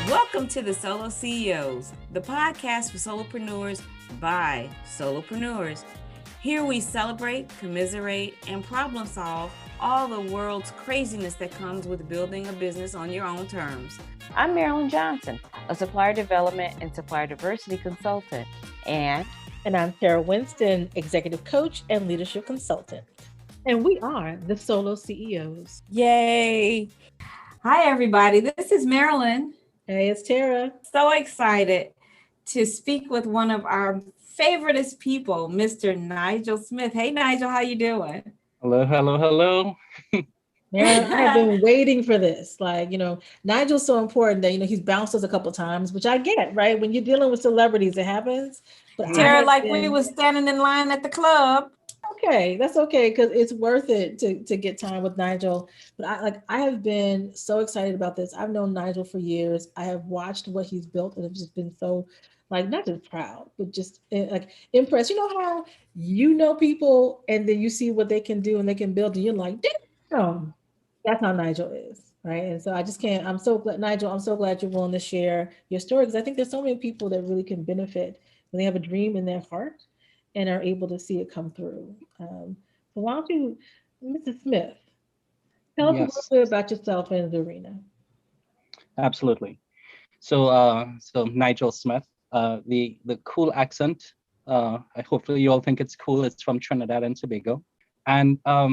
Welcome to the SoloCEOs, the podcast for solopreneurs by solopreneurs. Here we celebrate, commiserate, and problem solve all the world's craziness that comes with building a business on your own terms. I'm Marilyn Johnson, a supplier development and supplier diversity consultant. And I'm Tara Winston, executive coach and leadership consultant. And we are the SoloCEOs. Yay! Hi, everybody. This is Marilyn. Hey, it's Tara. So excited to speak with one of our favoriteest people, Mr. Nigel Smith. Hey, Nigel, how you doing? Hello. Marilyn, I have been waiting for this. Nigel's so important that, he's bounced us a couple times, which I get, right? When you're dealing with celebrities, it happens. But Tara, we was standing in line at the club. Okay, that's okay, because it's worth it to get time with Nigel. But I have been so excited about this. I've known Nigel for years. I have watched what he's built and have just been so not just proud, but just impressed. You know how you know people and then you see what they can do and they can build and you're like, damn, that's how Nigel is, right? And so I'm so glad, Nigel, I'm so glad you're willing to share your story, because I think there's so many people that really can benefit when they have a dream in their heart and are able to see it come through. So why don't you, Mrs. Smith, tell us a little bit about yourself and Zurena. Absolutely. So Nigel Smith, the cool accent. Hopefully you all think it's cool. It's from Trinidad and Tobago, and I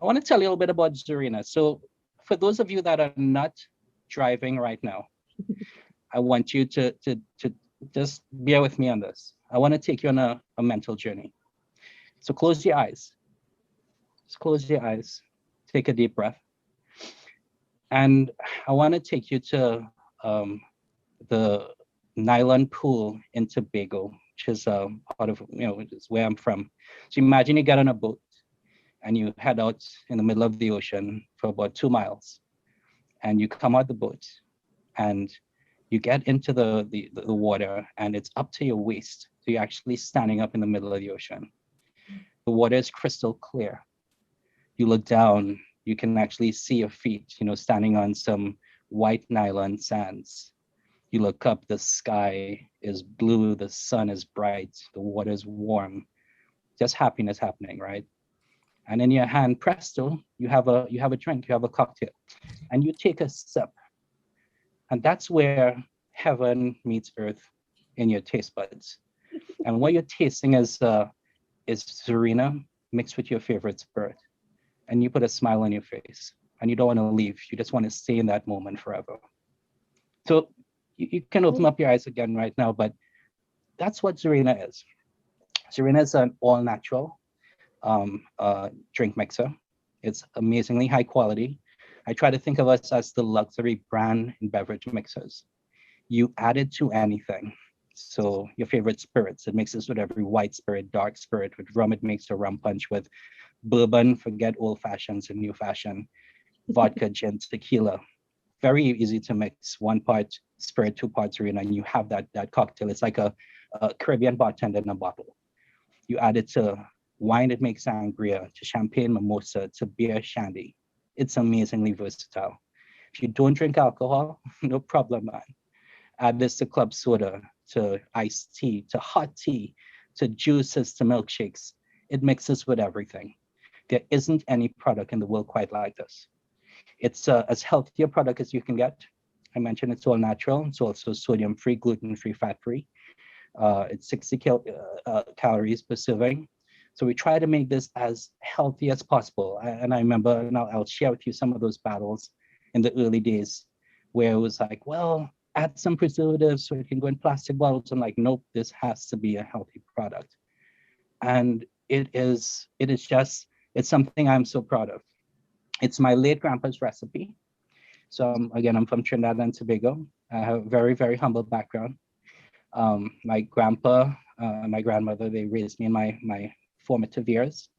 want to tell you a little bit about Zurena. So for those of you that are not driving right now, I want you to just bear with me on this. I want to take you on a mental journey. So close your eyes. Just close your eyes. Take a deep breath. And I want to take you to the Nylon Pool in Tobago, which is part of, which is where I'm from. So imagine you get on a boat and you head out in the middle of the ocean for about 2 miles. And you come out the boat and you get into the water and it's up to your waist. So you're actually standing up in the middle of the ocean. The water is crystal clear. You look down, you can actually see your feet, standing on some white nylon sands. You look up, the sky is blue, the sun is bright, the water is warm. Just happiness happening, right? And in your hand, presto, you have a drink, you have a cocktail, and you take a sip. And that's where heaven meets earth in your taste buds. And what you're tasting is Zurena mixed with your favorite spirit. And you put a smile on your face and you don't want to leave. You just want to stay in that moment forever. So you can open up your eyes again right now, but that's what Zurena is. Zurena is an all-natural drink mixer. It's amazingly high quality. I try to think of us as the luxury brand in beverage mixers. You add it to anything. So your favorite spirits, it mixes with every white spirit, dark spirit. With rum, it makes a rum punch. With bourbon, forget old fashions and new fashion. Vodka, gin, tequila. Very easy to mix. 1 part spirit, 2 parts Zurena, and you have that cocktail. It's like a Caribbean bartender in a bottle. You add it to wine, it makes sangria, to champagne, mimosa, to beer, shandy. It's amazingly versatile. If you don't drink alcohol, no problem, man. Add this to club soda, to iced tea, to hot tea, to juices, to milkshakes. It mixes with everything. There isn't any product in the world quite like this. It's as healthy a product as you can get. I mentioned it's all natural. It's also sodium-free, gluten-free, fat-free. It's 60 calories per serving. So we try to make this as healthy as possible. And I remember, and I'll share with you some of those battles in the early days where it was like, well, add some preservatives so it can go in plastic bottles. I'm like, nope, this has to be a healthy product. And it's something I'm so proud of. It's my late grandpa's recipe. So again, I'm from Trinidad and Tobago. I have a very, very humble background. My grandpa and my grandmother, they raised me in my formative years.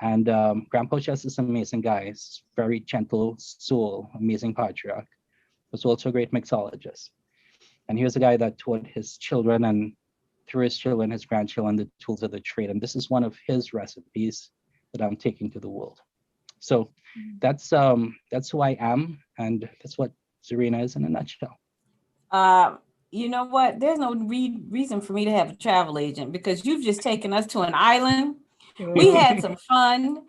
And Grandpa was just this amazing guy. He's very gentle soul, amazing patriarch. Was also a great mixologist. And he was a guy that taught his children, and through his children, his grandchildren, the tools of the trade. And this is one of his recipes that I'm taking to the world. So that's who I am, and that's what Zurena is in a nutshell. You know what? There's no reason for me to have a travel agent because you've just taken us to an island. We had some fun.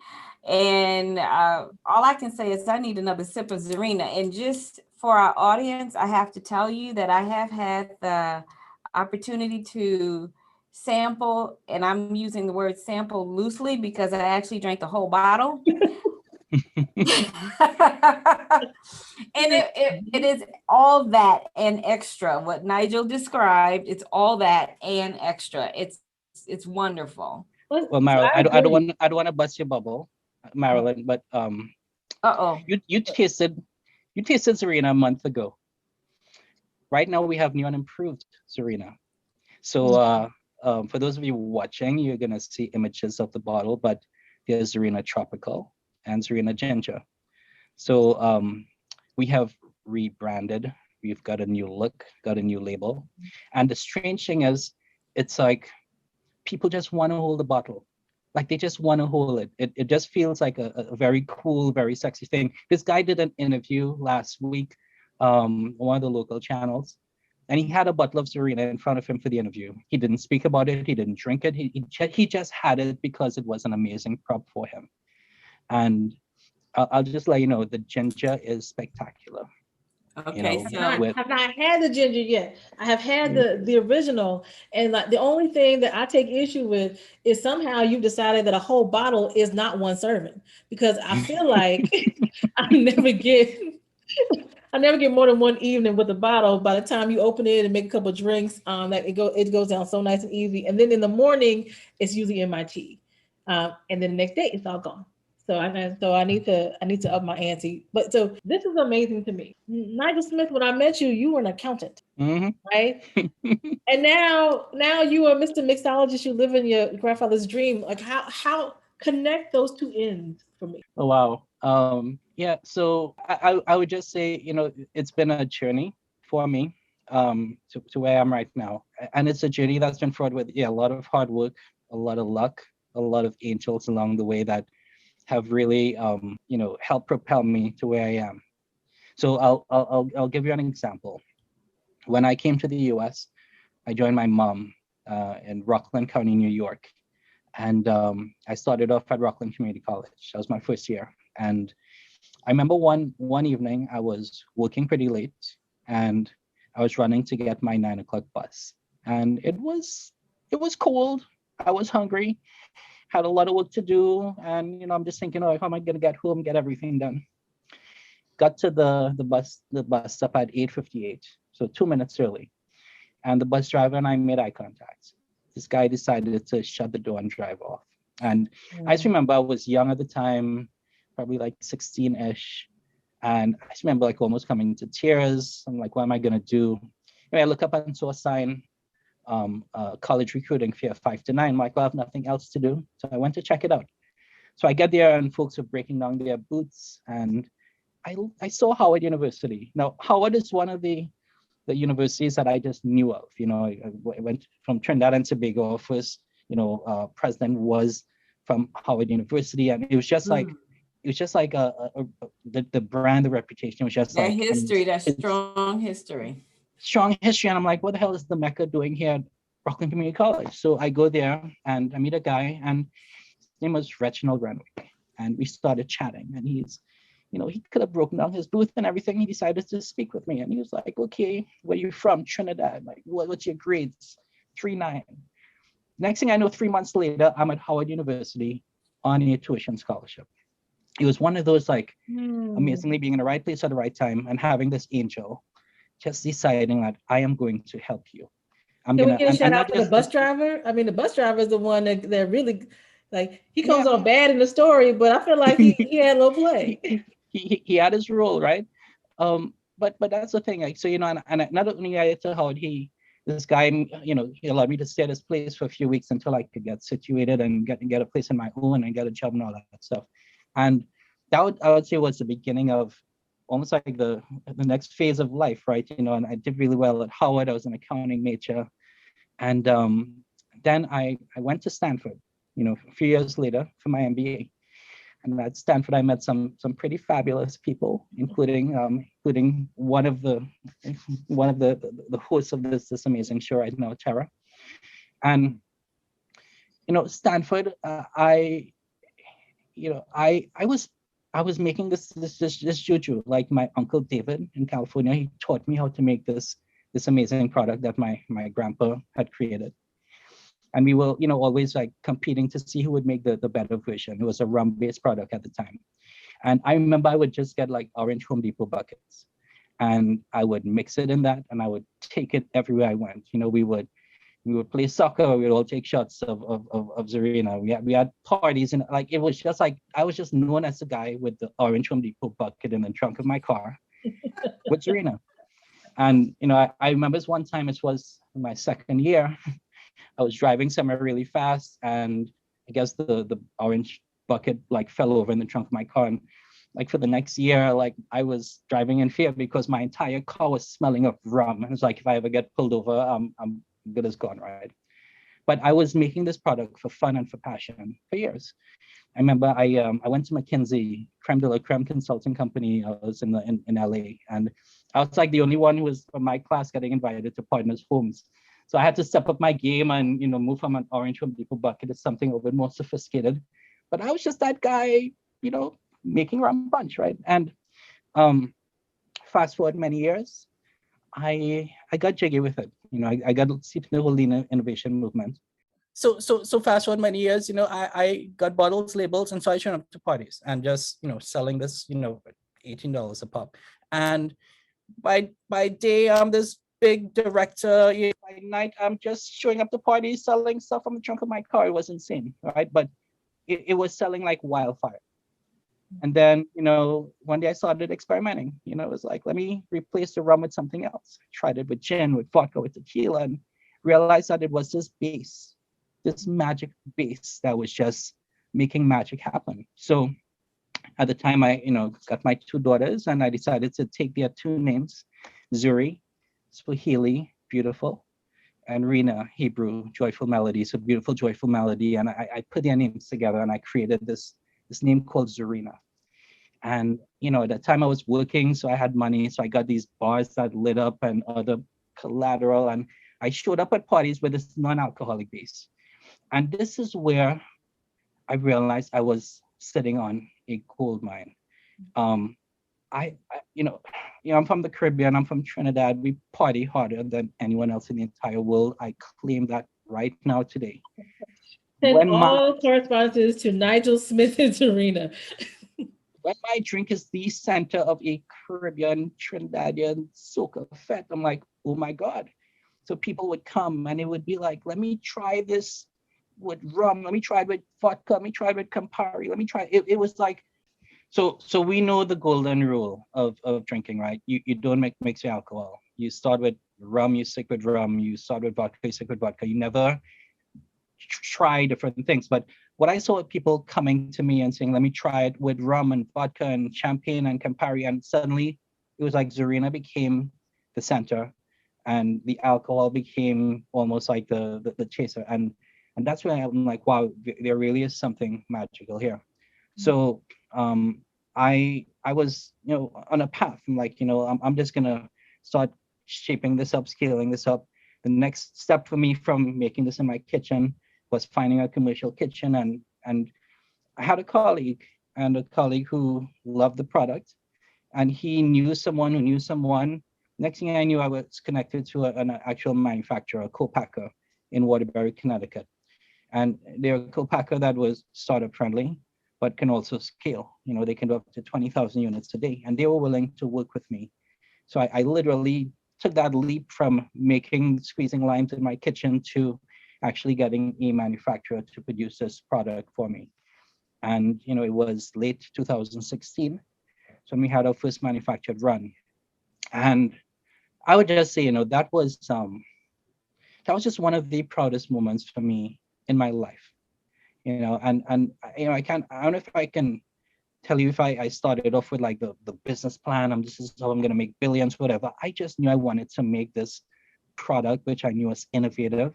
And all I can say is I need another sip of Zurena. And just for our audience, I have to tell you that I have had the opportunity to sample, and I'm using the word sample loosely because I actually drank the whole bottle. And it is all that and extra. What Nigel described, it's all that and extra. It's wonderful. Well, Marilyn, I don't want to bust your bubble, Marilyn, but you tasted Zurena a month ago. Right now we have new and improved Zurena. So for those of you watching, you're gonna see images of the bottle, but there's Zurena Tropical and Zurena Ginger. So we have rebranded. We've got a new look, got a new label. And the strange thing is, it's like people just want to hold the bottle. Like they just want to hold it. It just feels like a very cool, very sexy thing. This guy did an interview last week on one of the local channels, and he had a bottle of Zurena in front of him for the interview. He didn't speak about it. He didn't drink it. He just had it because it was an amazing prop for him. And I'll just let you know, the ginger is spectacular. Okay, so I have not had the ginger yet. I have had the original, and like the only thing that I take issue with is somehow you've decided that a whole bottle is not one serving, because I feel like I never get more than one evening with a bottle. By the time you open it and make a couple of drinks, that it goes down so nice and easy. And then in the morning, it's usually in my tea, and then the next day it's all gone. So I need to up my ante. But so this is amazing to me. Nigel Smith, when I met you, you were an accountant, right? And now you are Mr. Mixologist. You live in your grandfather's dream. Like how connect those two ends for me? Oh wow. Yeah. So I would just say, it's been a journey for me to where I am right now, and it's a journey that's been fraught with a lot of hard work, a lot of luck, a lot of angels along the way that have really helped propel me to where I am. So I'll give you an example. When I came to the US, I joined my mom in Rockland County, New York. And I started off at Rockland Community College. That was my first year. And I remember one evening I was working pretty late, and I was running to get my 9 o'clock bus. And it was cold. I was hungry, had a lot of work to do, and I'm just thinking, how am I gonna get home, get everything done? Got to the bus stop at 8:58, so 2 minutes early, and the bus driver and I made eye contact. This guy decided to shut the door and drive off. And I just remember I was young at the time, probably like 16-ish, and I just remember like almost coming to tears. I'm like, what am I gonna do? I look up and saw a sign, college recruiting fair 5 to 9. I'm like, well, I have nothing else to do. So I went to check it out. So I get there and folks are breaking down their boots, and I saw Howard University. Now, Howard is one of the universities that I just knew of. I went from Trinidad and Tobago. First, president was from Howard University, and it was just like the brand, the reputation was just that like history, that strong history. And I'm like, what the hell is the Mecca doing here at Rockland Community College? So I go there and I meet a guy, and his name was Reginald Renwick, and we started chatting, and he's, he could have broken down his booth and everything. He decided to speak with me, and he was like, okay, where you from? Trinidad. Like, what's your grades? 3.9. Next thing I know, 3 months later, I'm at Howard University on a tuition scholarship. It was one of those amazingly being in the right place at the right time and having this angel just deciding that I am going to help you. Can we get a shout out to the bus driver? I mean, the bus driver is the one that really, like, he comes on bad in the story, but I feel like he had a little play. He had his role, right? But that's the thing. Like, so and not only I to Howard, this guy, he allowed me to stay at his place for a few weeks until I could get situated and get a place in my own and get a job and all that stuff. And that I would say was the beginning of almost like the next phase of life, right? And I did really well at Howard. I was an accounting major. And then I went to Stanford, a few years later for my MBA. And at Stanford, I met some pretty fabulous people, including one of the hosts of this amazing show right now, Tara. And Stanford, I was making this juju. Like my uncle David in California, he taught me how to make this amazing product that my grandpa had created. And we were, always like competing to see who would make the better version. It was a rum-based product at the time. And I remember I would just get like orange Home Depot buckets and I would mix it in that and I would take it everywhere I went. We would play soccer, we would all take shots of Zurena. We had parties and like it was just like I was just known as the guy with the orange Home Depot bucket in the trunk of my car with Zurena. And I remember this one time, it was my second year. I was driving somewhere really fast and I guess the orange bucket like fell over in the trunk of my car. And like for the next year, like I was driving in fear because my entire car was smelling of rum. And it's like, if I ever get pulled over, I'm good as gone, right? But I was making this product for fun and for passion for years. I remember I went to McKinsey, creme de la creme consulting company. I was in LA, and I was like the only one who was from my class getting invited to partners' homes. So I had to step up my game and move from an orange Home Depot bucket to something a bit more sophisticated. But I was just that guy, making rum punch, right? And fast forward many years, I got jiggy with it. I got seeped into the whole lean innovation movement. So fast forward many years, I got bottles, labels, and so I showed up to parties and just selling this, $18 a pop. And by day, I'm this big director. By night, I'm just showing up to parties, selling stuff from the trunk of my car. It was insane, right? But it was selling like wildfire. And then, one day I started experimenting. It was like, let me replace the rum with something else. I tried it with gin, with vodka, with tequila, and realized that it was this base, this magic base that was just making magic happen. So at the time, I, got my two daughters, and I decided to take their two names, Zuri, Swahili, beautiful, and Rena, Hebrew, joyful melody. So beautiful, joyful melody. And I put their names together and I created this name called Zurena. And, at that time I was working, so I had money. So I got these bars that lit up and other collateral. And I showed up at parties with this non-alcoholic base. And this is where I realized I was sitting on a gold mine. I'm from the Caribbean, I'm from Trinidad. We party harder than anyone else in the entire world. I claim that right now today. And all correspondences to Nigel Smith and Zurena. When my drink is the center of a Caribbean, Trinidadian soca fete, I'm like, oh my God. So people would come and it would be like, let me try this with rum, let me try it with vodka, let me try it with Campari, let me try it. It was like, so we know the golden rule of drinking, right? You don't mix your alcohol. You start with rum, you stick with rum, you start with vodka, you stick with vodka. You never try different things. But what I saw people coming to me and saying, let me try it with rum and vodka and champagne and Campari. And suddenly it was like Zurena became the center and the alcohol became almost like the chaser. And that's when I'm like, wow, there really is something magical here. So I was, on a path. I'm like, I'm just gonna start shaping this up, scaling this up. The next step for me from making this in my kitchen was finding a commercial kitchen. And I had a colleague who loved the product, and he knew someone who knew someone. Next thing I knew, I was connected to an actual manufacturer, a co-packer in Waterbury, Connecticut. And they're a co-packer that was startup friendly, but can also scale. They can do up to 20,000 units a day, and they were willing to work with me. So I literally took that leap from squeezing limes in my kitchen to actually getting a manufacturer to produce this product for me. And, it was late 2016. So we had our first manufactured run. And I would just say, that was just one of the proudest moments for me in my life. I don't know if I can tell you if I started off with like the business plan, this is how I'm going to make billions, whatever. I just knew I wanted to make this product, which I knew was innovative,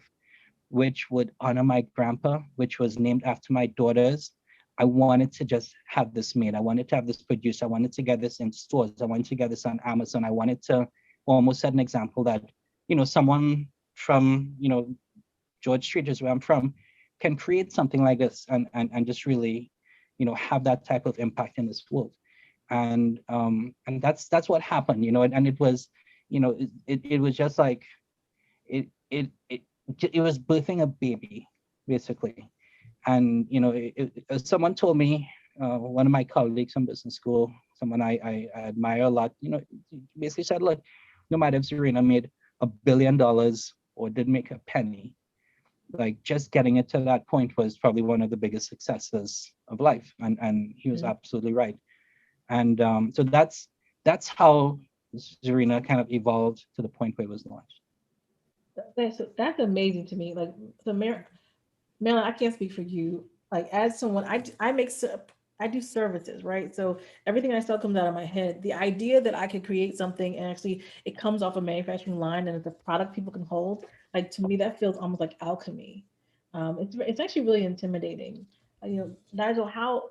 which would honor my grandpa, which was named after my daughters. I wanted to just have this made. I wanted to have this produced. I wanted to get this in stores. I wanted to get this on Amazon. I wanted to almost set an example that, someone from, George Street is where I'm from, can create something like this and just really, have that type of impact in this world. And that's what happened, and it was, it was just like, it was birthing a baby, basically. And someone told me, one of my colleagues from business school, someone I admire a lot, basically said, look, no matter if Zurena made $1 billion or didn't make a penny, like just getting it to that point was probably one of the biggest successes of life. And he was absolutely right. And so that's how Zurena kind of evolved to the point where it was launched. That's amazing to me. Like, so Marilyn, I can't speak for you. Like, as someone, I do services, right? So everything I sell comes out of my head. The idea that I could create something and actually it comes off a manufacturing line and it's a product people can hold, like, to me, that feels almost like alchemy. It's actually really intimidating. Nigel, how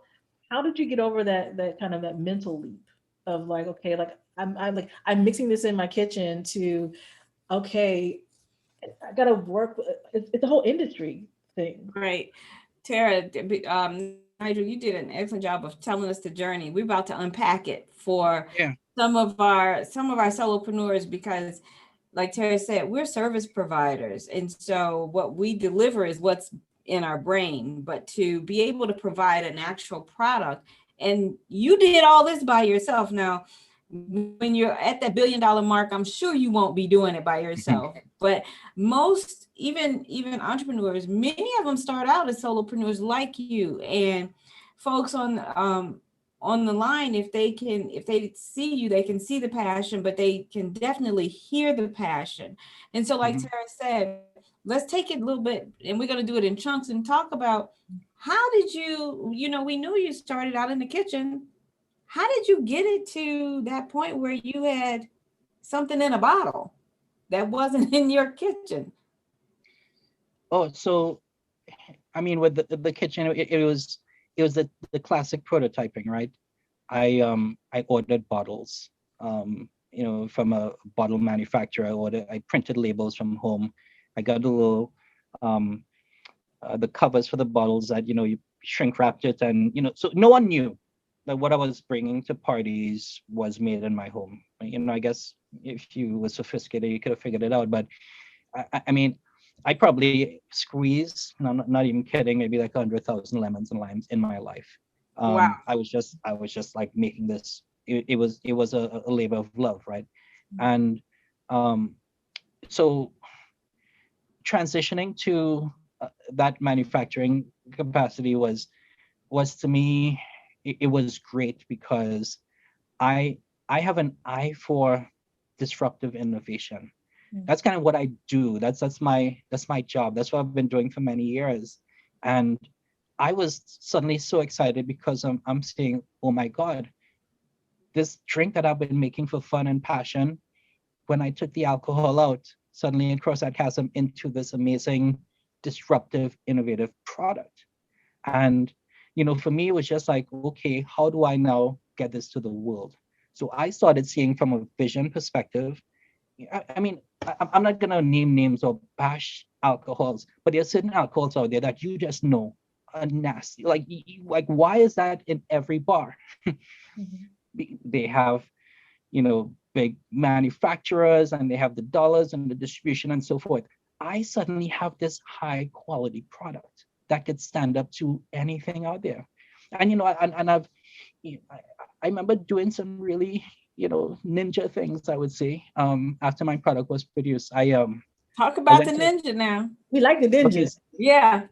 did you get over that kind of that mental leap of like, okay, like I'm mixing this in my kitchen to, okay, I gotta work. It's a whole industry thing. Great. Tara, Nigel, you did an excellent job of telling us the journey. We're about to unpack it for some of our solopreneurs, because like Tara said, we're service providers. And so what we deliver is what's in our brain, but to be able to provide an actual product, and you did all this by yourself. Now, when you're at that $1 billion mark, I'm sure you won't be doing it by yourself. But most, even entrepreneurs, many of them start out as solopreneurs like you. And folks on the line, if they see you, they can see the passion, but they can definitely hear the passion. And so, like Tara said, let's take it a little bit, and we're going to do it in chunks and talk about how did you, we knew you started out in the kitchen. How did you get it to that point where you had something in a bottle that wasn't in your kitchen? Oh, so I mean, with the kitchen, it was the classic prototyping, right? I ordered bottles, from a bottle manufacturer. I printed labels from home. I got a little the covers for the bottles that you shrink wrapped it, and so no one knew that what I was bringing to parties was made in my home. I guess if you were sophisticated, you could have figured it out. But I mean, I probably squeezed, and I'm not even kidding, maybe like 100,000 lemons and limes in my life. Wow. I was just like making this. It was a labor of love, right? And so transitioning to that manufacturing capacity was to me, it was great, because I have an eye for disruptive innovation. That's kind of what I do. That's my job. That's what I've been doing for many years. And I was suddenly so excited because I'm saying, oh my God, this drink that I've been making for fun and passion, when I took the alcohol out, suddenly it crossed that chasm into this amazing, disruptive, innovative product. And for me, it was just like, okay, how do I now get this to the world? So I started seeing from a vision perspective. I mean, I'm not gonna name names or bash alcohols, but there are certain alcohols out there that you just know are nasty. Like, why is that in every bar? They have, big manufacturers, and they have the dollars and the distribution and so forth. I suddenly have this high quality product that could stand up to anything out there. And I've I remember doing some really ninja things, I would say, after my product was produced. Talk about the ninja now. We like the ninjas. Yeah.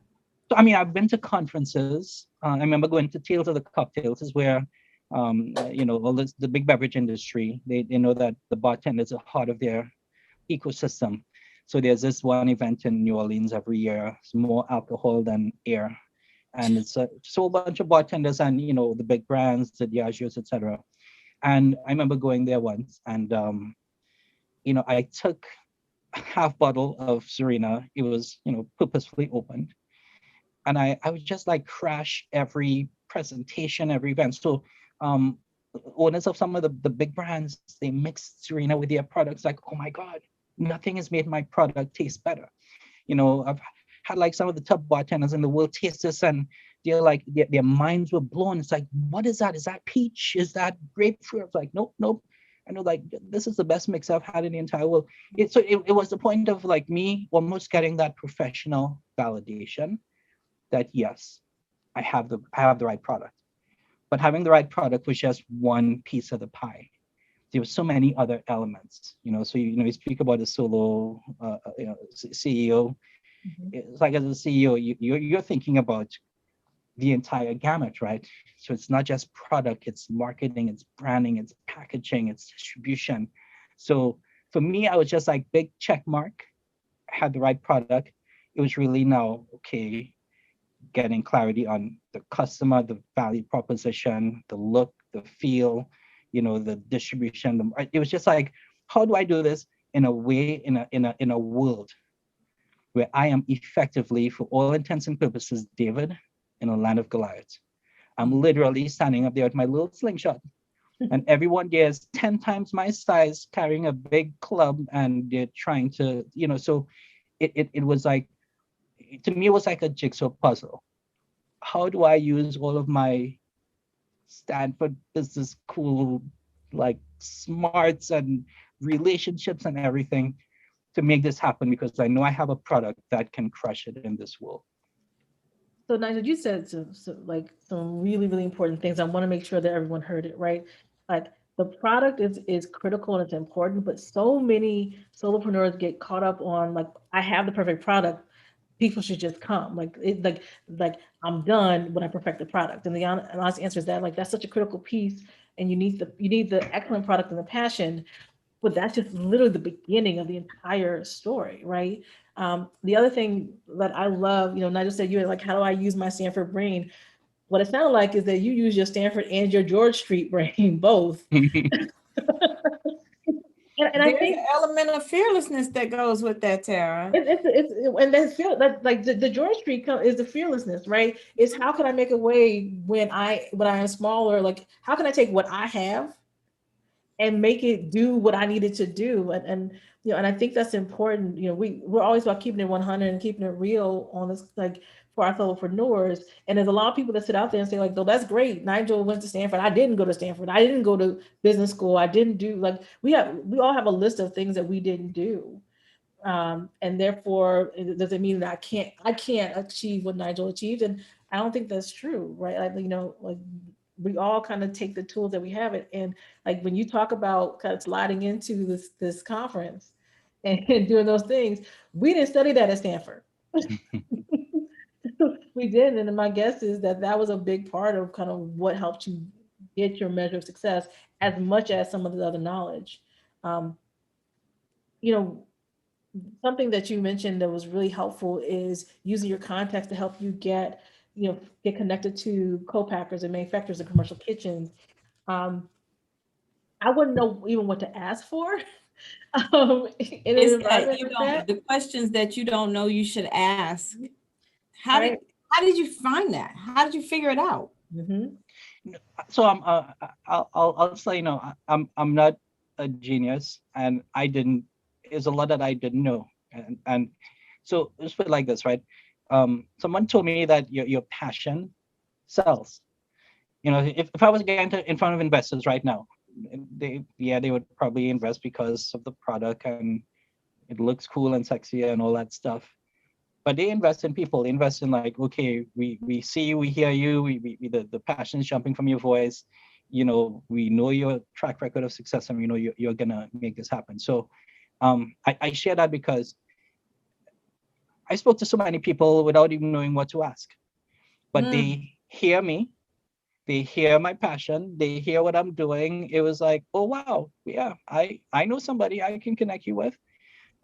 So I mean, I've been to conferences. I remember going to Tales of the Cocktails, is where all this, the big beverage industry, they know that the bartenders are part of their ecosystem. So there's this one event in New Orleans every year. It's more alcohol than air, and it's a whole bunch of bartenders and the big brands, the Diageos, etc. And I remember going there once, and I took a half bottle of Zurena. It was purposefully opened, and I would just like crash every presentation, every event. So owners of some of the big brands, they mix Zurena with their products. Like, oh my God, nothing has made my product taste better. I've had like some of the top bartenders in the world taste this, and they're like, their minds were blown. It's like, what is that? Is that peach? Is that grapefruit? It's like, nope, nope. I know, like, this is the best mix I've had in the entire world. It was the point of like me almost getting that professional validation that yes, I have the right product. But having the right product was just one piece of the pie. There were so many other elements, So you speak about the solo, CEO. Mhm. It's like as a CEO, you're thinking about the entire gamut, right? So it's not just product, it's marketing, it's branding, it's packaging, it's distribution. So for me, I was just like big check mark. I had the right product. It was really now, okay, getting clarity on the customer, the value proposition, the look, the feel, the distribution. It was just like, how do I do this in a way, in a world where I am effectively, for all intents and purposes, David in a land of Goliath. I'm literally standing up there with my little slingshot, and everyone there is 10 times my size, carrying a big club, and they're trying to, so it was like, to me, it was like a jigsaw puzzle. How do I use all of my Stanford business school, like smarts and relationships and everything to make this happen? Because I know I have a product that can crush it in this world. So Nigel, you said like some really, really important things. I want to make sure that everyone heard it, right? Like the product is critical and it's important, but so many solopreneurs get caught up on like, I have the perfect product. People should just come. Like I'm done when I perfect the product. And the honest answer is that like that's such a critical piece, and you need the excellent product and the passion, but that's just literally the beginning of the entire story, right? The other thing that I love, Nigel said, you're like, how do I use my Stanford brain? What it sounded like is that you use your Stanford and your George Street brain both. And I There's think an element of fearlessness that goes with that, Tara. and that's that like the George Street is the fearlessness, right? It's how can I make a way when I am smaller? Like how can I take what I have and make it do what I needed to do? And and I think that's important. We're always about keeping it 100 and keeping it real on this, like for our solopreneurs. And there's a lot of people that sit out there and say like, "No, that's great. Nigel went to Stanford. I didn't go to Stanford. I didn't go to business school. I didn't do like we all have a list of things that we didn't do." And therefore, it doesn't mean that I can't achieve what Nigel achieved, and I don't think that's true, right? Like like we all kind of take the tools that we have it, and like when you talk about kind of sliding into this conference and doing those things, we didn't study that at Stanford. We didn't, and my guess is that that was a big part of kind of what helped you get your measure of success, as much as some of the other knowledge. Um, you know, Something that you mentioned that was really helpful is using your contacts to help you get connected to co-packers and manufacturers and commercial kitchens. Um, I wouldn't know even what to ask for in an environment like that. The questions that you don't know you should ask. Right. How did you find that? How did you figure it out? Mm-hmm. So I'll say, I'm not a genius, and I didn't. There's a lot that I didn't know, and so let's put it like this, right? Someone told me that your passion sells. If I was getting in front of investors right now, they would probably invest because of the product and it looks cool and sexy and all that stuff. But they invest in people. They invest in like, okay, we see you, we hear you, the passion is jumping from your voice. We know your track record of success, and we know you're gonna make this happen. So I share that because I spoke to so many people without even knowing what to ask. But they hear me, they hear my passion, they hear what I'm doing. It was like, oh wow, yeah, I know somebody I can connect you with.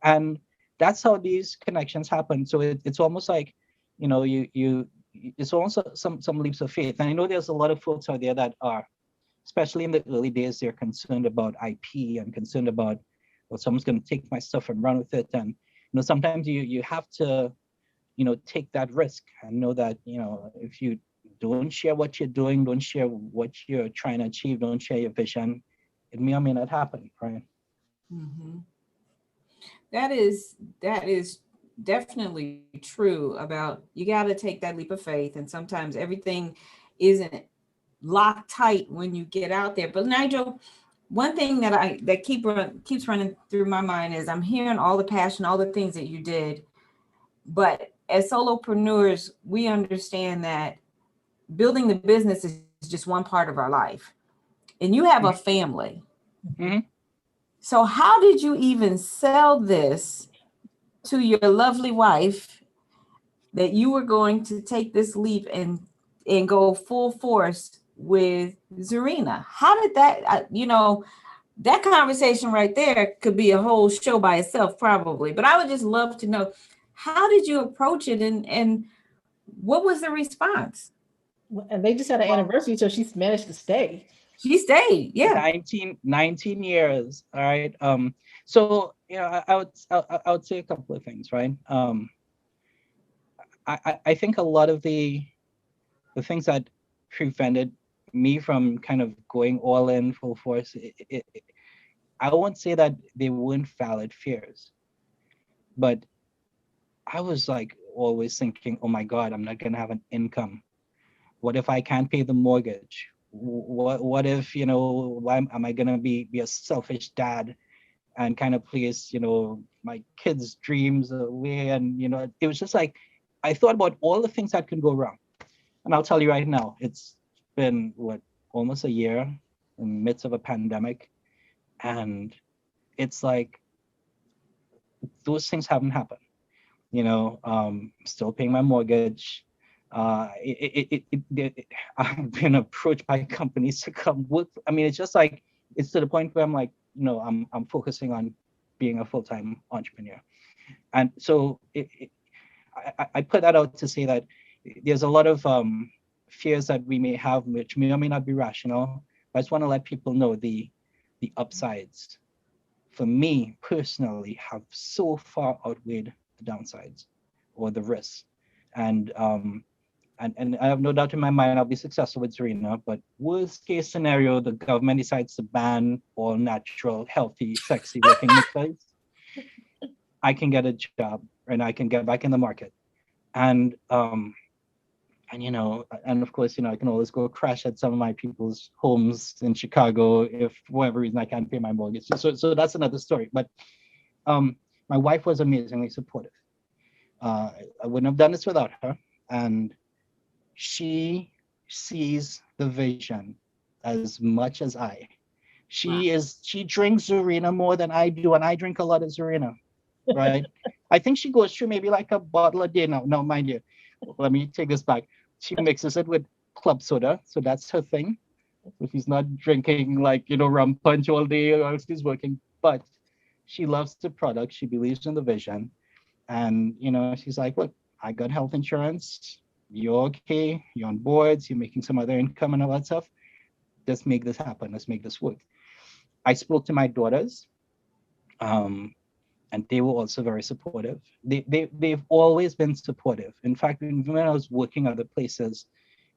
And that's how these connections happen. So it's almost like, it's almost some leaps of faith. And I know there's a lot of folks out there that are, especially in the early days, they're concerned about IP and concerned about, well, someone's going to take my stuff and run with it. And sometimes you have to take that risk and know that if you don't share what you're doing, don't share what you're trying to achieve, don't share your vision, it may or may not happen, right? Mm-hmm. That is definitely true about you got to take that leap of faith, and sometimes everything isn't locked tight when you get out there. But Nigel, one thing that keeps running through my mind is I'm hearing all the passion, all the things that you did, but as solopreneurs, we understand that building the business is just one part of our life, and you have a family. Mm-hmm. So how did you even sell this to your lovely wife that you were going to take this leap and go full force with Zurena? How did that, that conversation right there could be a whole show by itself probably, but I would just love to know, how did you approach it, and what was the response? And they just had an anniversary, so she's managed to stay. She stayed, yeah. 19 years. All right. So I would say a couple of things, right? I think a lot of the things that prevented me from kind of going all in full force, I won't say that they weren't valid fears, but I was like always thinking, oh my God, I'm not gonna have an income. What if I can't pay the mortgage? What if, why am I gonna be a selfish dad and kind of place, my kids' dreams away? And it was just like I thought about all the things that can go wrong. And I'll tell you right now, it's been almost a year in the midst of a pandemic, and it's like those things haven't happened. Still paying my mortgage. I've been approached by companies to come work. I mean, it's just like it's to the point where I'm like, I'm focusing on being a full-time entrepreneur, and so I put that out to say that there's a lot of fears that we may have, which may or may not be rational. But I just want to let people know the upsides, for me personally, have so far outweighed the downsides or the risks. And I have no doubt in my mind I'll be successful with Zurena. But worst case scenario, the government decides to ban all natural, healthy, sexy looking mixers. I can get a job and I can get back in the market. And and of course, I can always go crash at some of my people's homes in Chicago if for whatever reason I can't pay my mortgage. So that's another story. But my wife was amazingly supportive. I wouldn't have done this without her. And she sees the vision as much as I. She drinks Zurena more than I do, and I drink a lot of Zurena, right? I think she goes through maybe like a bottle a day now. No, mind you, let me take this back. She mixes it with club soda, so that's her thing. So she's not drinking rum punch all day or she's working, but she loves the product. She believes in the vision, and she's like, look, I got health insurance. You're okay. You're on boards. You're making some other income and all that stuff. Let's make this happen. Let's make this work. I spoke to my daughters, and they were also very supportive. They've always been supportive. In fact, when I was working other places,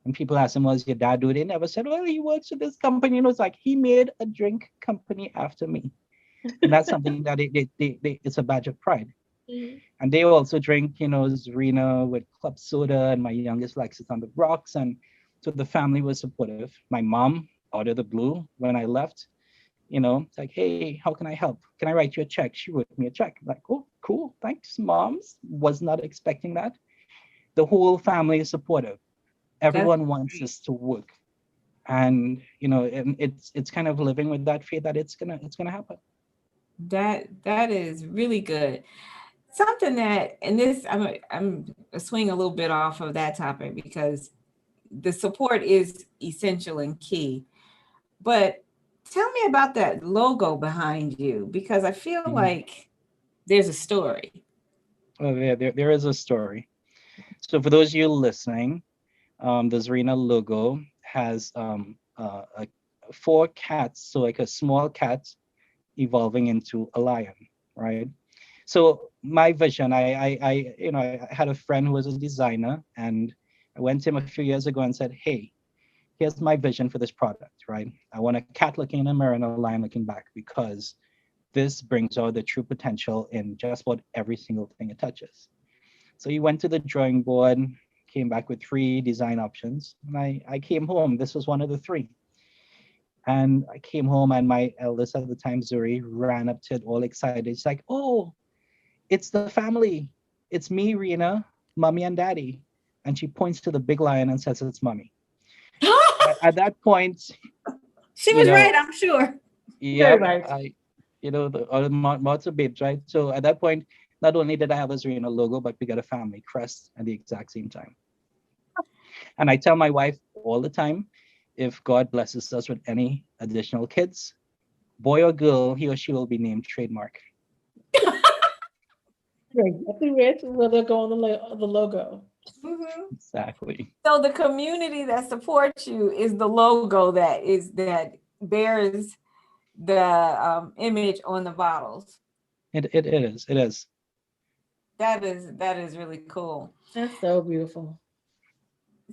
and people asked them, "Was your dad do?" They never said, "Well, he works with this company." It's like he made a drink company after me, and that's something that it's a badge of pride. And they also drink, Zurena with club soda, and my youngest likes it on the rocks. And so the family was supportive. My mom, out of the blue, when I left, it's like, hey, how can I help? Can I write you a check? She wrote me a check. I'm like, oh, cool, thanks, moms. Was not expecting that. The whole family is supportive. Everyone wants us to work. And, and it's kind of living with that faith that it's gonna happen. That is really good. Something that, and this, I'm swing a little bit off of that topic because the support is essential and key. But tell me about that logo behind you, because I feel like there's a story. Oh, yeah, there is a story. So for those of you listening, the Zurena logo has 4 cats, so like a small cat evolving into a lion, right? So my vision, I had a friend who was a designer, and I went to him a few years ago and said, hey, here's my vision for this product, right? I want a cat looking in the mirror and a lion looking back, because this brings out the true potential in just about every single thing it touches. So he went to the drawing board, came back with 3 design options. And I came home. This was one of the 3. And I came home and my eldest at the time, Zuri, ran up to it all excited. She's like, oh, it's the family. It's me, Rena, mommy and daddy. And she points to the big lion and says, it's mommy. At that point, She was right, I'm sure. Yeah, right. the mouths of babes, right? So at that point, not only did I have a Zurena logo, but we got a family crest at the exact same time. And I tell my wife all the time, if God blesses us with any additional kids, boy or girl, he or she will be named trademark. Exactly where they'll go on the logo. Mm-hmm. Exactly. So the community that supports you is the logo that bears the image on the bottles. It is. It is. That is really cool. That's so beautiful.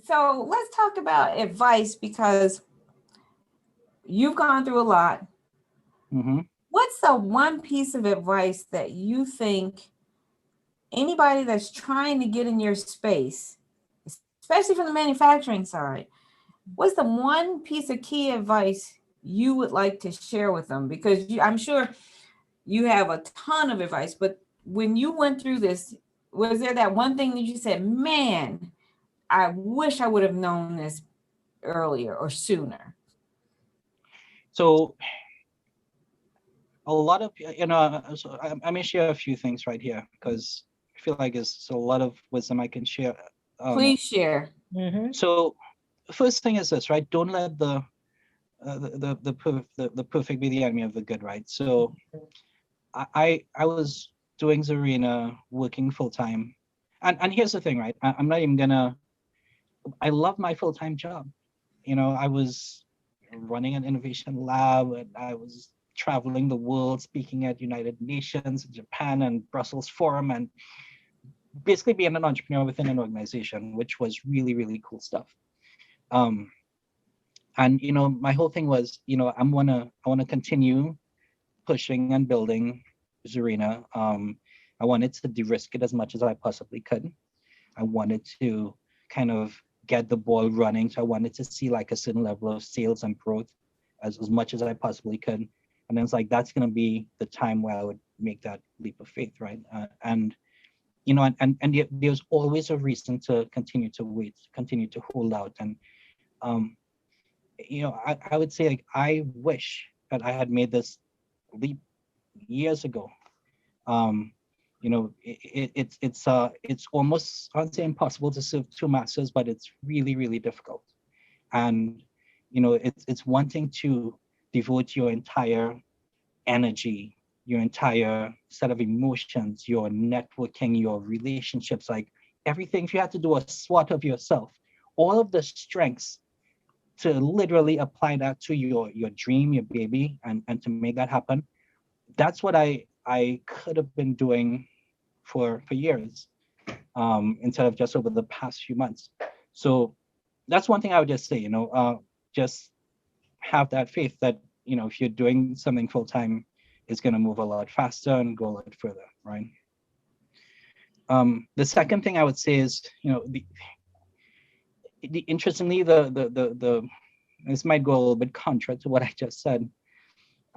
So let's talk about advice, because you've gone through a lot. Mm-hmm. What's the one piece of advice that you think anybody that's trying to get in your space, especially from the manufacturing side, what's the one piece of key advice you would like to share with them? Because I'm sure you have a ton of advice, but when you went through this, was there that one thing that you said, man, I wish I would have known this earlier or sooner? So a lot of, so I'm going to share a few things right here, because I feel like it's a lot of wisdom I can share. Please share. Mm-hmm. So first thing is this, right? Don't let the perfect be the enemy of the good, right? So I was doing Zurena, working full time, and here's the thing, right? I'm not even gonna. I love my full time job. I was running an innovation lab, and I was traveling the world, speaking at United Nations, Japan, and Brussels Forum, and basically being an entrepreneur within an organization, which was really, really cool stuff. And my whole thing was, I wanna continue pushing and building Zurena. I wanted to de-risk it as much as I possibly could. I wanted to kind of get the ball running. So I wanted to see like a certain level of sales and growth as much as I possibly could. And then it's like, that's going to be the time where I would make that leap of faith, right? And there's always a reason to continue to wait, continue to hold out. And I would say, like, I wish that I had made this leap years ago. It's almost, I would say, impossible to serve 2 masters, but it's really, really difficult. And it's wanting to devote your entire energy, your entire set of emotions, your networking, your relationships, like everything. If you had to do a SWOT of yourself, all of the strengths to literally apply that to your dream, your baby, and to make that happen. That's what I could have been doing for years, instead of just over the past few months. So that's one thing I would just say, just have that faith that, if you're doing something full time, it's going to move a lot faster and go a lot further, right? The second thing I would say is, interestingly, this might go a little bit contra to what I just said.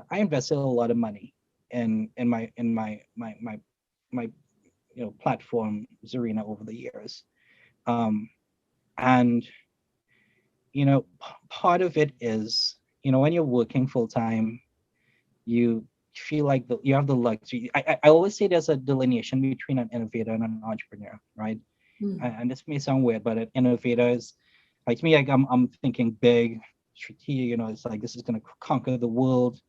I invested a lot of money in my platform Zurena over the years, and part of it is, when you're working full time, you feel like you have the luxury. I always say there's a delineation between an innovator and an entrepreneur, right? And this may sound weird, but an innovator is, like, to me, like, I'm thinking big, strategic. It's like, this is going to conquer the world.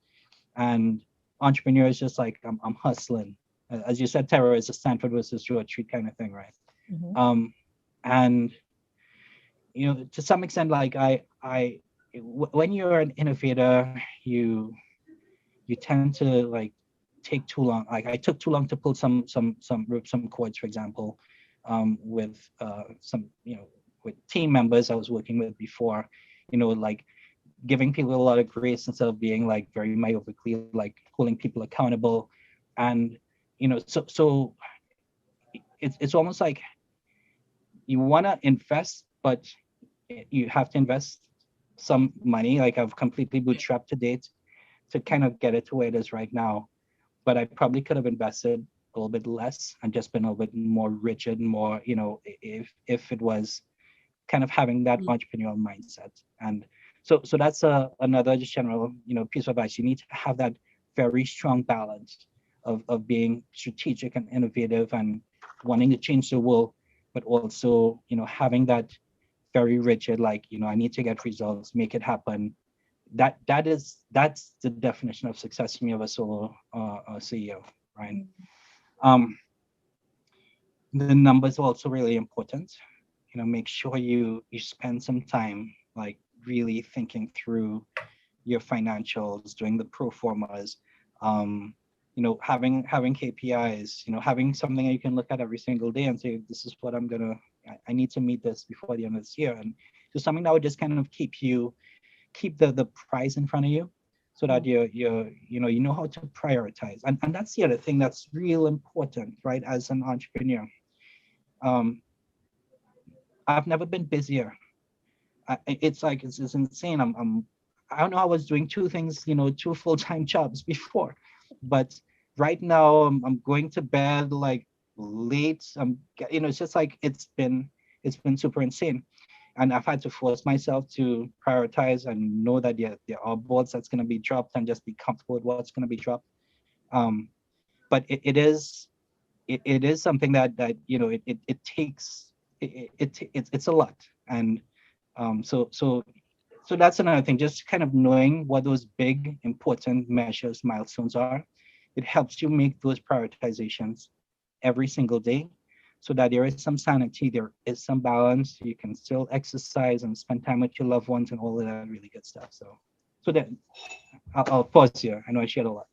And entrepreneur is just like, I'm hustling. As you said, Tara, it's a Stanford versus George Street kind of thing, right? Mm-hmm. And to some extent, like, when you're an innovator, you tend to, like, take too long. Like, I took too long to pull some chords, for example, with some team members I was working with before, like giving people a lot of grace instead of being like very myopically like holding people accountable. And so it's almost like you want to invest, but you have to invest some money. Like I've completely bootstrapped to date to kind of get it to where it is right now, but I probably could have invested a little bit less and just been a little bit more rigid, more, if it was kind of having that entrepreneurial mindset. And so that's another just general, piece of advice. You need to have that very strong balance of being strategic and innovative and wanting to change the world, but also, having that very rigid, like, I need to get results, make it happen. That's the definition of success for me of a solo CEO, right? The numbers are also really important. Make sure you spend some time like really thinking through your financials, doing the pro formas, having KPIs, having something that you can look at every single day and say, this is what I need to meet this before the end of this year. And just something that would just kind of keep the prize in front of you, so that you know how to prioritize. And that's the other thing that's real important, right? As an entrepreneur, I've never been busier. It's insane. I don't know. I was doing two things, two full-time jobs before, but right now I'm going to bed like late. It's just like it's been super insane, and I've had to force myself to prioritize and know that there are boards that's going to be dropped and just be comfortable with what's going to be dropped. But it is something that it takes it's a lot. And so that's another thing, just kind of knowing what those big important measures, milestones are. It helps you make those prioritizations every single day, so that there is some sanity, there is some balance. You can still exercise and spend time with your loved ones and all of that really good stuff. So then I'll pause here. I know I shared a lot.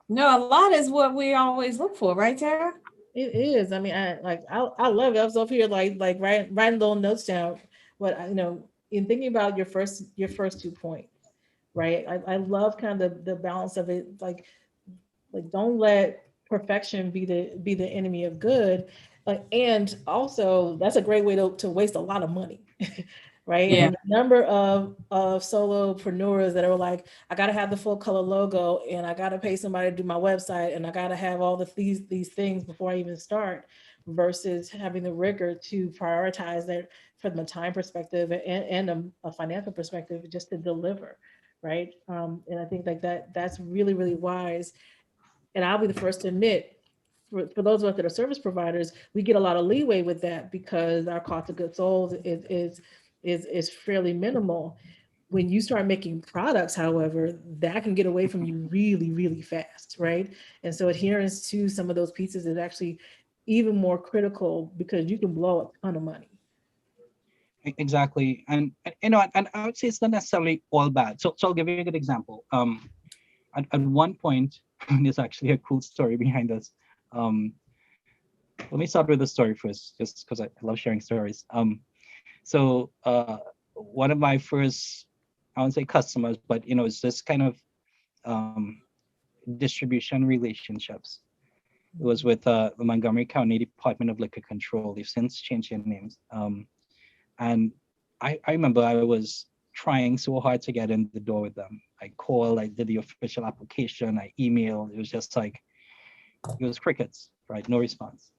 No, a lot is what we always look for, right, Tara? It is. I mean, I love it. I was up here like writing little notes down. But in thinking about your first 2 points, right? I love kind of the balance of it. Like don't let perfection be the enemy of good. And also that's a great way to waste a lot of money. Right. Yeah. And the number of solopreneurs that are like, I got to have the full color logo, and I got to pay somebody to do my website, and I got to have all these things before I even start, versus having the rigor to prioritize that from a time perspective and a financial perspective, just to deliver. Right. And I think like that's really, really wise. And I'll be the first to admit, for those of us that are service providers, we get a lot of leeway with that because our cost of goods sold is fairly minimal. When you start making products, however, that can get away from you really, really fast, right? And so adherence to some of those pieces is actually even more critical, because you can blow a ton of money. Exactly. And I would say it's not necessarily all bad. So I'll give you a good example. At one point, there's actually a cool story behind this. Let me start with the story first, just because I love sharing stories. So one of my first, I won't say customers, but it's this kind of distribution relationships. It was with the Montgomery County Department of Liquor Control. They've since changed their names. And I remember I was trying so hard to get in the door with them. I called, I did the official application, I emailed. It was just like, it was crickets, right? No response.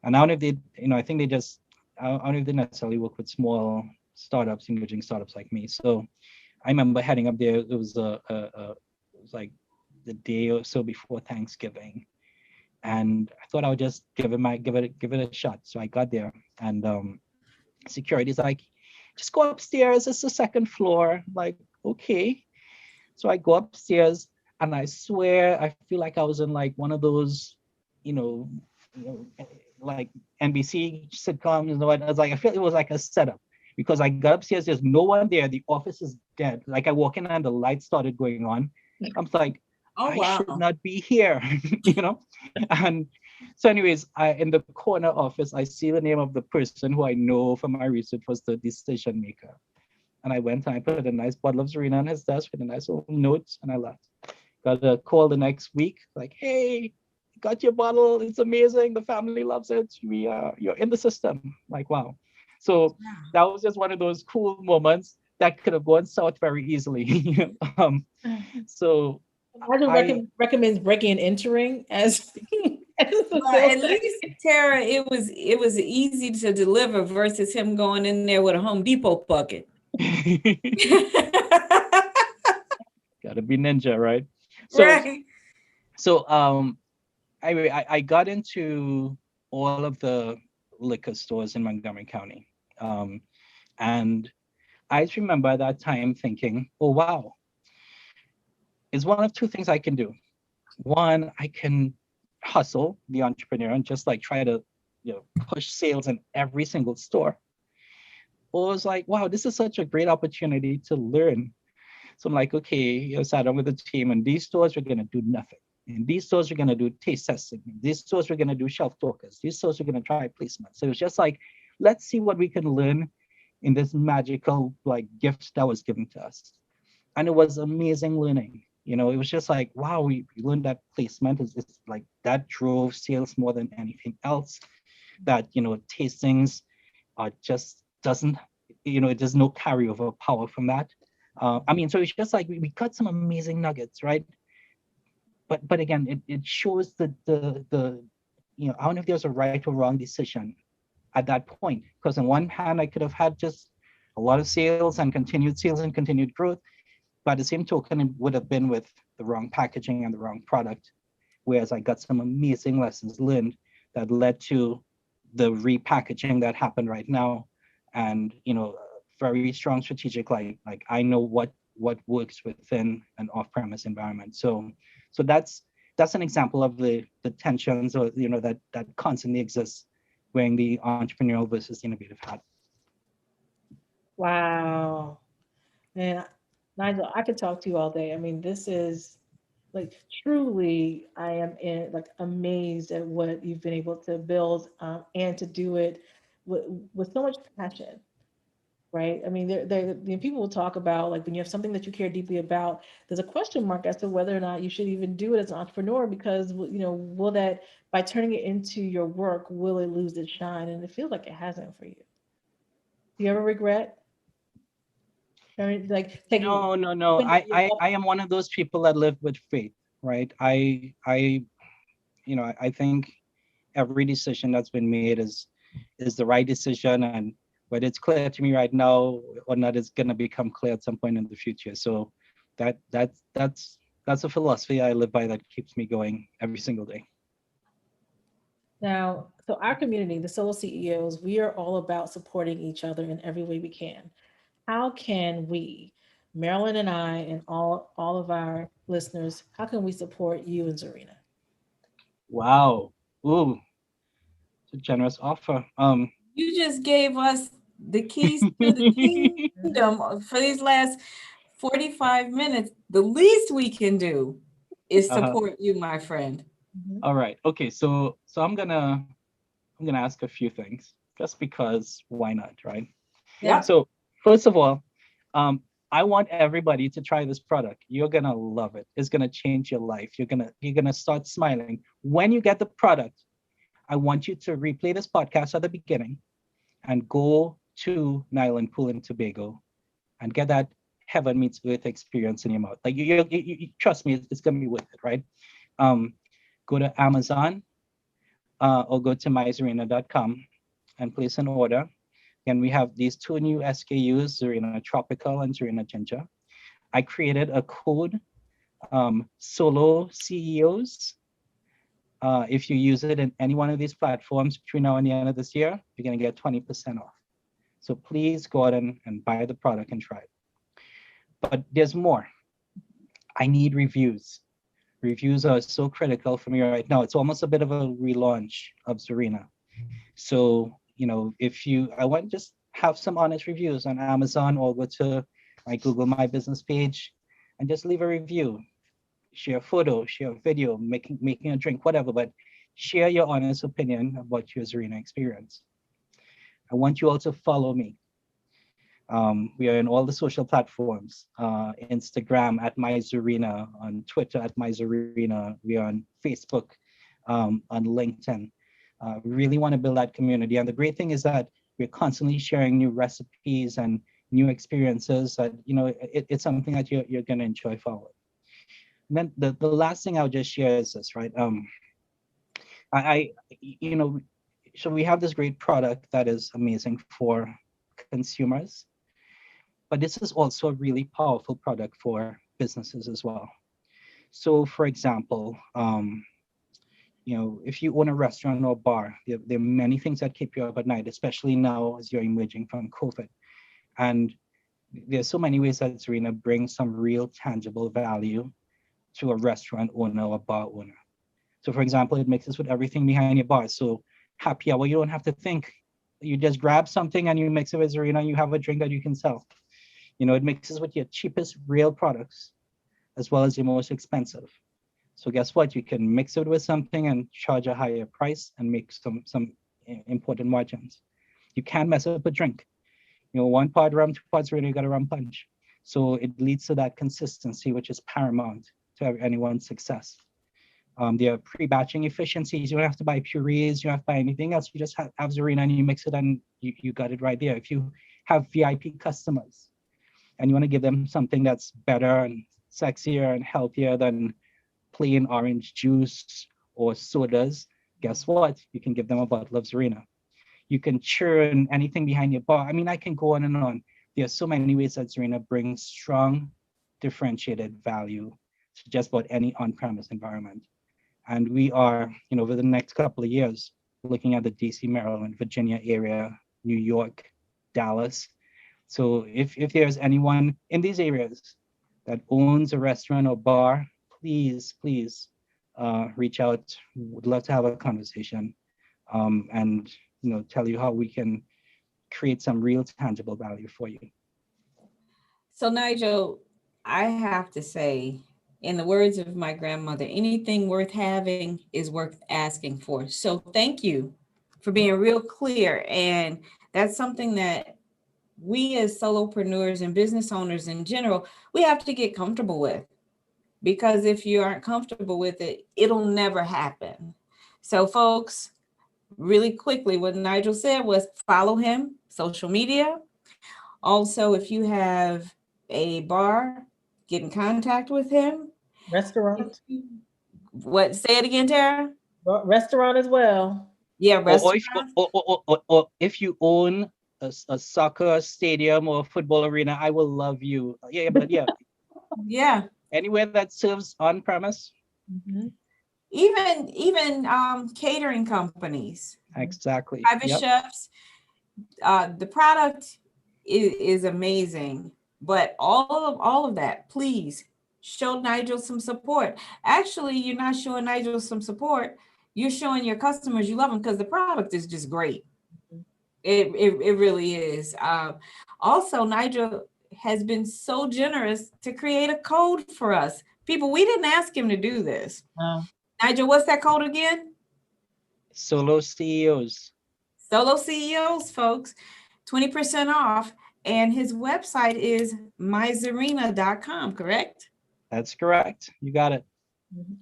And I don't know if they, I think they just, I don't know if they necessarily work with small startups, emerging startups like me. So I remember heading up there. It was it was like the day or so before Thanksgiving, and I thought I would just give it a shot. So I got there, and security's like, just go upstairs. It's the second floor. I'm like, okay. So I go upstairs, and I swear I feel like I was in like one of those, like NBC sitcoms. I was like, I feel it was like a setup, because I got upstairs. There's no one there. The office is dead. Like I walk in and the lights started going on. I'm like, I should not be here, and So anyways, in the corner office, I see the name of the person who I know from my research was the decision maker. And I went and I put a nice bottle of Zurena on his desk with a nice little note, and I left. Got a call the next week, like, hey, got your bottle. It's amazing. The family loves it. You're in the system. Like, wow. So that was just one of those cool moments that could have gone south very easily. So Nigel I recommends breaking and entering as, as a Well, sales at least Tara, it was easy to deliver versus him going in there with a Home Depot bucket. gotta be ninja, right? So Right. so anyway, I got into all of the liquor stores in Montgomery County. Um, and I just remember at that time thinking, oh wow, it's one of two things I can do. One, I can hustle, the entrepreneur, and just like try to, push sales in every single store. Or it's like, wow, this is such a great opportunity to learn. So I'm like, okay, sat down with the team, and these stores are gonna do nothing. In these stores, we're gonna do taste testing. In these stores, we're gonna do shelf talkers. These stores, we're gonna try placement. So it was just like, let's see what we can learn in this magical like gift that was given to us. And it was amazing learning. It was just like, wow, we learned that placement is like that drove sales more than anything else. That tastings just doesn't, there's no carryover power from that. So it's just like we got some amazing nuggets, right? But again, it shows the I don't know if there's a right or wrong decision at that point. Because on one hand, I could have had just a lot of sales and continued growth. By the same token, it would have been with the wrong packaging and the wrong product. Whereas I got some amazing lessons learned that led to the repackaging that happened right now, and very strong strategic, like I know what works within an off-premise environment. So that's an example of the tensions, or that constantly exists wearing the entrepreneurial versus innovative hat. Wow. Man, Nigel, I could talk to you all day. I mean, this is like truly, I am amazed at what you've been able to build, and to do it with so much passion, right? I mean, people will talk about like when you have something that you care deeply about, there's a question mark as to whether or not you should even do it as an entrepreneur because will that, by turning it into your work, will it lose its shine? And it feels like it hasn't for you. Do you ever regret like taking? No. I am one of those people that live with faith, right? I think every decision that's been made is the right decision, and whether it's clear to me right now or not, it's gonna become clear at some point in the future. So that's a philosophy I live by that keeps me going every single day. Now, so our community, the solo CEOs, we are all about supporting each other in every way we can. How can we, Marilyn and I, and all of our listeners, how can we support you and Zurena? Wow. Ooh, it's a generous offer. You just gave us the keys to the kingdom for these last 45 minutes. The least we can do is uh support you, my friend. Mhm. All right. Okay. So I'm gonna ask a few things just because why not, right? Yep. So first of all, um, I want everybody to try this product. You're gonna love it. It's gonna change your life. You're gonna start smiling when you get the product. I want you to replay this podcast at the beginning and go to Nyland Pool and Tobago and get that heaven meets earth experience in your mouth. Like you trust me, it's gonna be worth it, right? Um, Go to Amazon, or go to myzurena.com and place an order. And we have these two new SKUs, Zurena Tropical and Zurena Ginger. I created a code, SoloCEOs. If you use it in any one of these platforms between now and the end of this year, you're going to get 20% off. So please go out and buy the product and try it. But there's more. I need reviews. Reviews are so critical for me right now. It's almost a bit of a relaunch of Zurena. So, I want just have some honest reviews on Amazon, or go to my Google My Business page and just leave a review, share a photo, share a video, making a drink, whatever. But share your honest opinion about your Zurena experience. I want you all to follow me. We are in all the social platforms, Instagram at MyZurena, on Twitter at MyZurena. We are on Facebook, on LinkedIn. We really want to build that community. And the great thing is that we're constantly sharing new recipes and new experiences that, it's something that you're going to enjoy forward. And then the last thing I'll just share is this, right? So we have this great product that is amazing for consumers, but this is also a really powerful product for businesses as well. So for example, if you own a restaurant or bar, there are many things that keep you up at night, especially now as you're emerging from COVID. And there's so many ways that Zurena brings some real tangible value to a restaurant owner or bar owner. So for example, it mixes with everything behind your bar. So happy hour, you don't have to think. You just grab something and you mix it with Zurena, you have a drink that you can sell. It mixes with your cheapest real products as well as your most expensive. So guess what? You can mix it with something and charge a higher price and make some important margins. You can't mess up a drink. 1 part rum, 2 parts Zurena, you got a rum punch. So it leads to that consistency, which is paramount to anyone's success. There are pre-batching efficiencies. You don't have to buy purees. You don't have to buy anything else. You just have Zurena and you mix it and you got it right there. If you have VIP customers and you want to give them something that's better and sexier and healthier than plain orange juice or sodas, guess what? You can give them a bottle of Zurena. You can churn anything behind your bar. I mean, I can go on and on. There are so many ways that Zurena brings strong, differentiated value to just about any on-premise environment. And we are, over the next couple of years, looking at the DC, Maryland, Virginia area, New York, Dallas. So if there's anyone in these areas that owns a restaurant or bar, please reach out. Would love to have a conversation and tell you how we can create some real tangible value for you. So Nigel, I have to say, in the words of my grandmother, anything worth having is worth asking for. So thank you for being real clear. And that's something that we as solopreneurs and business owners in general, we have to get comfortable with. Because if you aren't comfortable with it, it'll never happen. So folks, really quickly, what Nigel said was follow him, social media. Also, if you have a bar, get in contact with him. Restaurant. What? Say it again, Tara. Restaurant as well. Yeah, restaurant. Or if you own a soccer stadium or football arena, I will love you. Yeah. Yeah. Anywhere that serves on premise. Mm-hmm. Even catering companies. Exactly. Private chefs. The product is amazing, but all of that, please show Nigel some support. Actually, you're not showing Nigel some support. You're showing your customers you love them because the product is just great. It really is. Also, Nigel has been so generous to create a code for us. People, we didn't ask him to do this. Nigel, what's that code again? SoloCEOs. SoloCEOs, folks, 20% off. And his website is myzurena.com, correct? That's correct. You got it.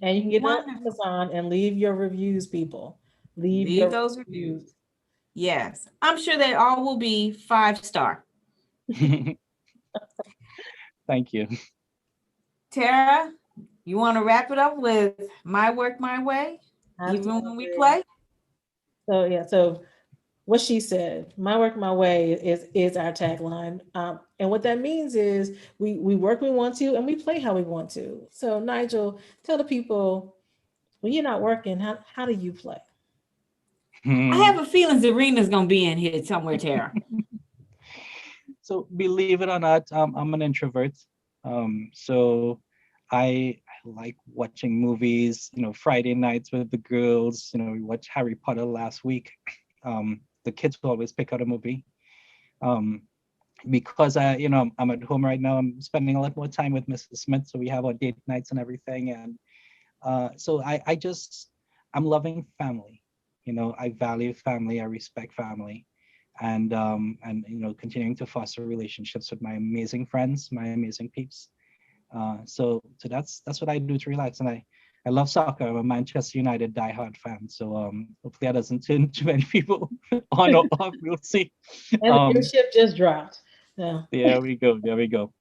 And you can get it on Amazon and leave your reviews, people. Leave those reviews. Yes. I'm sure they all will be 5-star. Thank you. Tara, you want to wrap it up with My Work, My Way? Absolutely. Even when we play? So what she said, my work, my way is our tagline. And what that means is we work when we want to and we play how we want to. So Nigel, tell the people, when you're not working, how do you play? I have a feeling Zurena's going to be in here somewhere, Tara. So believe it or not, I'm an introvert. So I like watching movies, Friday nights with the girls, we watched Harry Potter last week. The kids will always pick out a movie. Because I'm at home right now, I'm spending a lot more time with Mrs. Smith. So we have our date nights and everything. And so I I'm loving family. I value family, I respect family, and continuing to foster relationships with my amazing friends, my amazing peeps. So that's what I do to relax. And I love soccer. I'm a Manchester United diehard fan. So hopefully that doesn't turn too many people on or off. We'll see. And your ship just dropped. Yeah. There we go. There we go.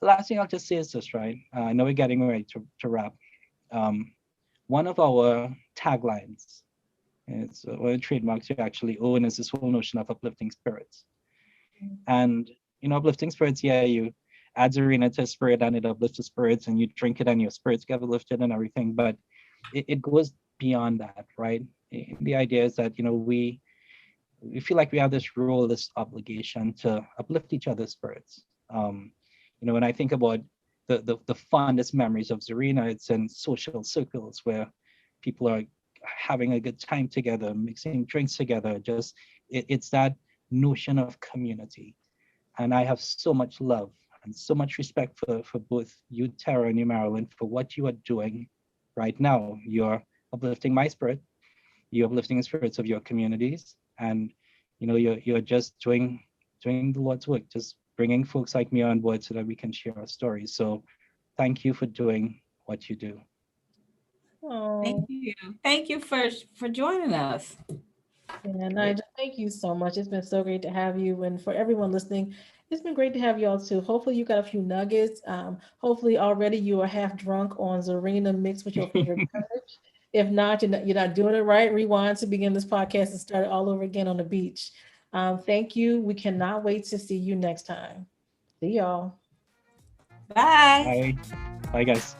Last thing I'll just say is this, right? I know we're getting ready to wrap. One of our taglines, it's one of the trademarks we actually own, is this whole notion of uplifting spirits. And uplifting spirits, you add Zurena to a spirit and it uplifts the spirits, and you drink it and your spirits get lifted and everything. But it goes beyond that, right? The idea is that we feel like we have this role, this obligation to uplift each other's spirits. When I think about the fondest memories of Zurena, it's in social circles where people are having a good time together, mixing drinks together. Just it's that notion of community. And I have so much love and so much respect for both you, Tara, and you, Marilyn, for what you are doing right now. You're uplifting my spirit, you're uplifting the spirits of your communities, and you're just doing the Lord's work, just bringing folks like me on board so that we can share our stories. So thank you for doing what you do. Oh. Thank you for joining us. Yeah, Nigel, thank you so much. It's been so great to have you. And for everyone listening, it's been great to have you all too. Hopefully you got a few nuggets. Hopefully already you are half drunk on Zurena mixed with your favorite beverage. If not, you're not doing it right. Rewind to begin this podcast and start it all over again on the beach. Thank you. We cannot wait to see you next time. See y'all. Bye. Bye. Bye, guys.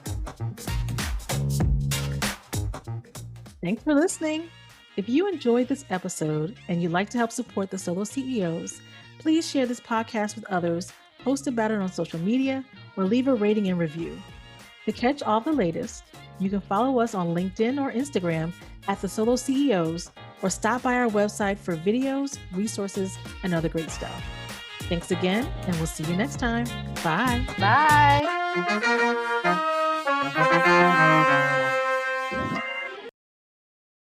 Thanks for listening. If you enjoyed this episode and you'd like to help support the Solo CEOs, please share this podcast with others, post about it on social media, or leave a rating and review. To catch all the latest, you can follow us on LinkedIn or Instagram at the Solo CEOs, or stop by our website for videos, resources, and other great stuff. Thanks again, and we'll see you next time. Bye. Bye.